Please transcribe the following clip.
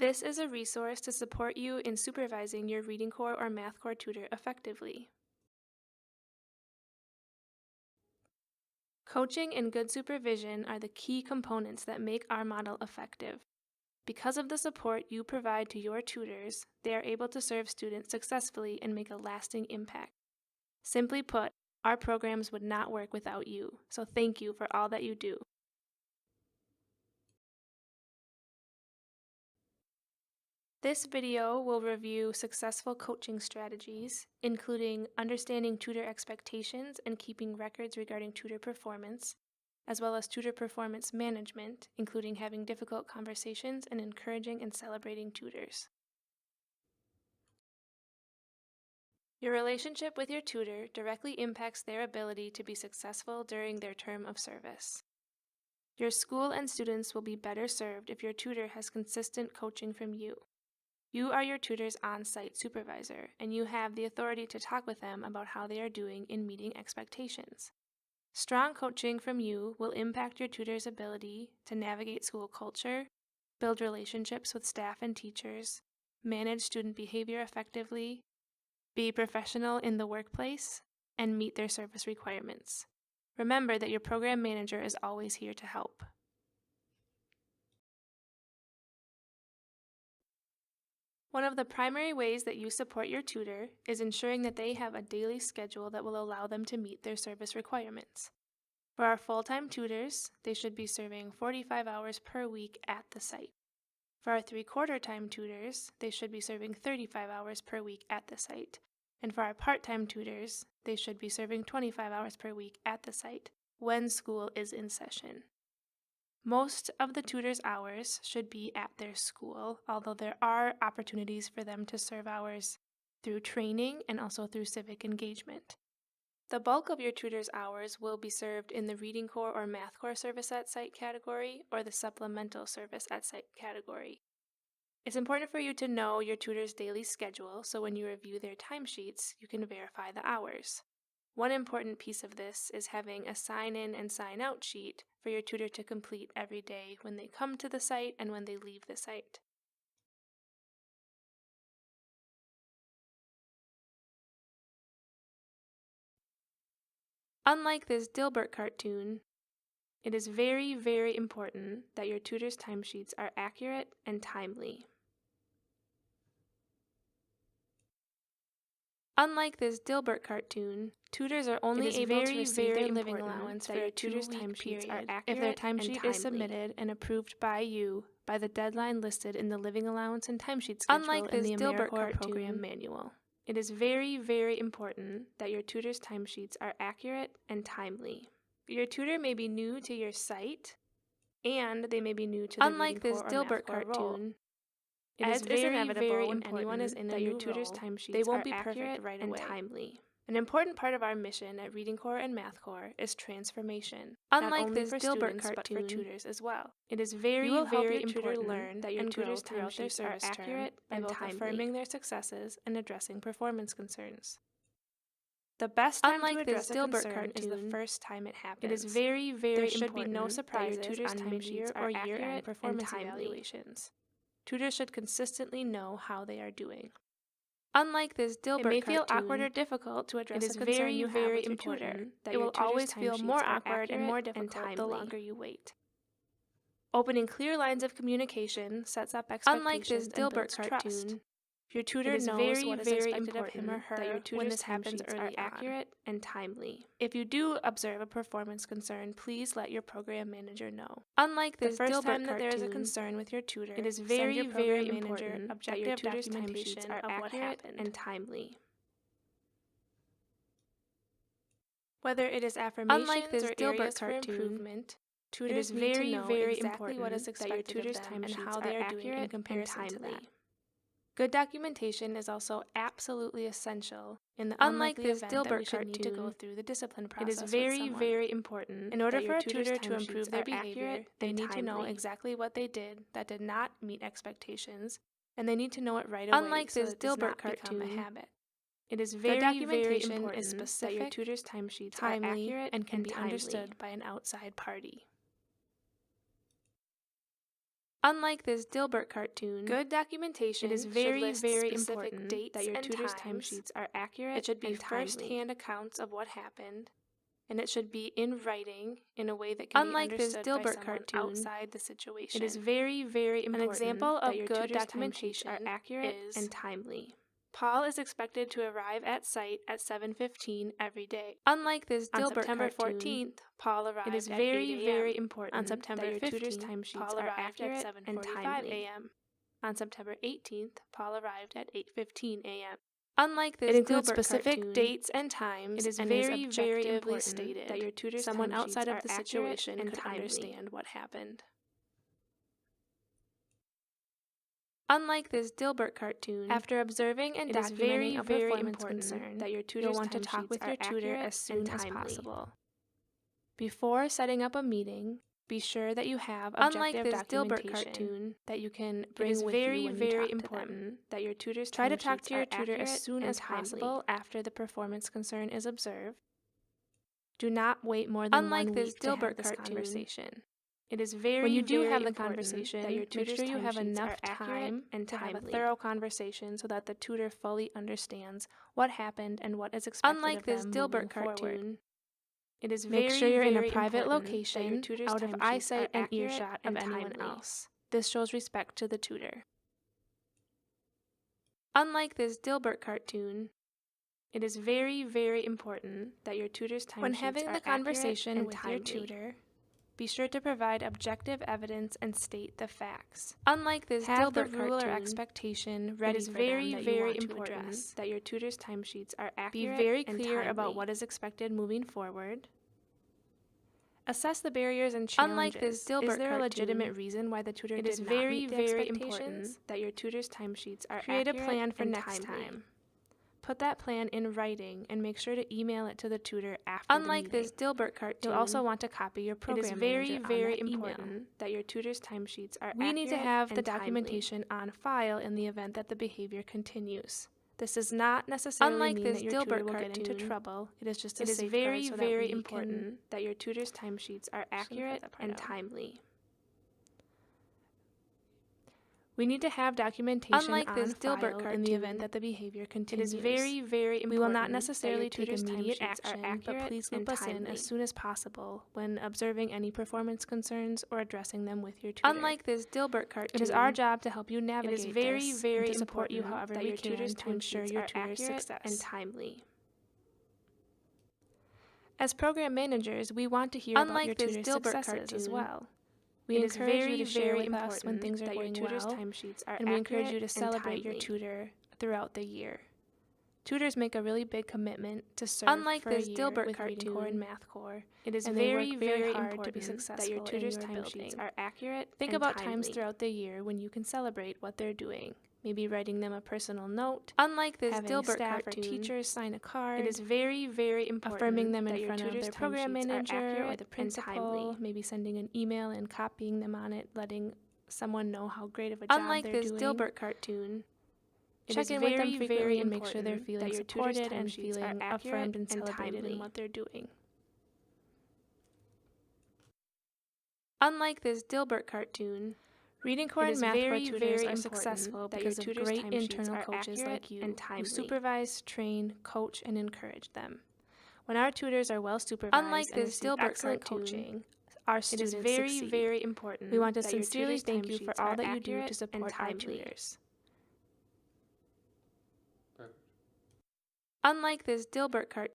This is a resource to support you in supervising your Reading Corps or Math Corps tutor effectively. Coaching and good supervision are the key components that make our model effective. Because of the support you provide to your tutors, they are able to serve students successfully and make a lasting impact. Simply put, our programs would not work without you, so thank you for all that you do. This video will review successful coaching strategies, including understanding tutor expectations and keeping records regarding tutor performance, as well as tutor performance management, including having difficult conversations and encouraging and celebrating tutors. Your relationship with your tutor directly impacts their ability to be successful during their term of service. Your school and students will be better served if your tutor has consistent coaching from you. You are your tutor's on-site supervisor, and you have the authority to talk with them about how they are doing in meeting expectations. Strong coaching from you will impact your tutor's ability to navigate school culture, build relationships with staff and teachers, manage student behavior effectively, be professional in the workplace, and meet their service requirements. Remember that your program manager is always here to help. One of the primary ways that you support your tutor is ensuring that they have a daily schedule that will allow them to meet their service requirements. For our full-time tutors, they should be serving 45 hours per week at the site. For our 3/4-time tutors, they should be serving 35 hours per week at the site. And for our part-time tutors, they should be serving 25 hours per week at the site when school is in session. Most of the tutors' hours should be at their school, although there are opportunities for them to serve hours through training and also through civic engagement. The bulk of your tutor's hours will be served in the Reading Corps or Math Corps service at site category or the supplemental service at site category. It's important for you to know your tutor's daily schedule, so when you review their timesheets, you can verify the hours. One important piece of this is having a sign-in and sign-out sheet for your tutor to complete every day when they come to the site and when they leave the site. Unlike this Dilbert cartoon, it is very, very important that your tutor's timesheets are accurate and timely. Unlike this Dilbert cartoon, tutors are only able to receive their living allowance for your tutor's timesheets are accurate if their timesheet is submitted and approved by you by the deadline listed in the living allowance and timesheet schedule in the AmeriCorps program manual. It is very, very important that your tutor's timesheets are accurate and timely. Your tutor may be new to your site, and they may be new to the Unlike this Dilbert cartoon, it is very, very important that your tutor's timesheets are accurate and timely. An important part of our mission at Reading Corps and Math Corps is transformation, unlike this Dilbert cartoon, but for tutors as well. It is very, very important learn that your tutor's timesheets are accurate and timely, affirming their successes and addressing performance concerns. The best time to address a concern is the first time it happens. It is very, very important. There should be no surprises on mid-year or year-end performance evaluations. Tutors should consistently know how they are doing. Unlike this Dilbert cartoon, it may feel awkward or difficult to address a concern you have with your tutor. It will always feel more awkward and more difficult the longer you wait. Opening clear lines of communication sets up expectations. Unlike this Dilbert cartoon, your tutor knows what is expected of him or her when this happens early on, accurate and timely. If you do observe a performance concern, please let your program manager know. Unlike this first time that there is a concern with your tutor, it is very, very important that your tutor's timesheets are accurate and timely. Whether it is affirmations or areas for improvement, tutors need to know exactly what is expected of them and how they are doing in comparison to that. Good documentation is also absolutely essential in the unlikely event that we should need to go through the discipline process. It is very, very important. In order for a tutor to improve their behavior, they need to know exactly what they did that did not meet expectations, and they need to know it right away. Unlike this Dilbert cartoon, a habit. It is very, very important that your tutor's timesheets are accurate and can be understood by an outside party. Unlike this Dilbert cartoon, good documentation should list specific dates that your tutor's timesheets are accurate. It should be first-hand accounts of what happened, and it should be in writing in a way that can be understood by someone outside the situation. It is very, very important. An example of good documentation are accurate and timely. Paul is expected to arrive at site at 7:15 every day. Unlike this Dilbert cartoon, on September 14th, Paul arrived at 8 a.m. It is very, very important on September 15th, Paul arrived at 7:45 a.m. On September 18th, Paul arrived at 8:15 a.m. Unlike this, it includes specific dates and times. It is very, very important stated that your tutor's someone outside of the situation could understand what happened. Unlike this Dilbert cartoon, after observing and documenting a performance concern, that your tutor will want to talk with your tutor as soon as possible. Before setting up a meeting, be sure that you have objective documentation that you can bring with you when you talk to them. That your tutor's try to talk to your tutor as soon as possible after the performance concern is observed. Do not wait more than 1 week to have this conversation. It is very, when you do have the conversation, that your tutor's make sure you have enough time and to have a thorough conversation so that the tutor fully understands what happened and what is expected of them. Unlike this Dilbert cartoon, it is very, make sure you're in a private location, out of eyesight and earshot of anyone else. This shows respect to the tutor. Unlike this Dilbert cartoon, it is very, very important that your tutor's timesheets when having the conversation with your tutor, be sure to provide objective evidence and state the facts. Unlike this Dilbert rule or expectation ready, it is very, very important that your tutor's timesheets are accurate. Be very clear about what is expected moving forward. Assess the barriers and challenges. Unlike this Dilbert, is there a legitimate reason why the tutor did not meet the expectations? It is very, very important that your tutor's timesheets are accurate. Create a plan for next time. Put that plan in writing and make sure to email it to the tutor after the meeting. Unlike this Dilbert cartoon, you'll also want to copy your program manager on that email. It is very, very important that your tutor's timesheets are accurate. We need to have the documentation on file in the event that the behavior continues. This does not necessarily mean that your tutor will get into trouble. It is just a safeguard. It is very, very important that your tutor's timesheets are accurate and timely. We need to have documentation on file in the event that the behavior continues. It is very, very important. We will not necessarily take immediate action, but please loop us in as soon as possible when observing any performance concerns or addressing them with your tutor. Unlike this Dilbert cartoon, it is our job to help you navigate this. It is very, very important support you however we can to ensure your tutor's success and timely. As program managers, we want to hear about your tutor's successes as well. We encourage you to share with us when things are going well, and we encourage you to celebrate your tutor throughout the year. Tutors make a really big commitment to serve for a year with Reading Core and Math Core. It is very, very hard to be successful that your tutor's timesheets are accurate. Think about times throughout the year when you can celebrate what they're doing. Maybe writing them a personal note. Unlike this Dilbert staff cartoon, or teachers sign a card. It is very, very important affirming them in front of their program manager or the principal. Maybe sending an email and copying them on it, letting someone know how great of a job they're doing. Unlike this Dilbert cartoon, check in with them frequently and make sure they're feeling supported and feeling affirmed and celebrated in what they're doing. Unlike this Dilbert cartoon, Reading Core and Math Core tutors are successful because of great internal coaches like you who supervise, train, coach, and encourage them. When our tutors are well supervised and receive excellent coaching, our students succeed. It is very, very important. We want to sincerely thank you for all that you do to support our tutors. Unlike this Dilbert cartoon,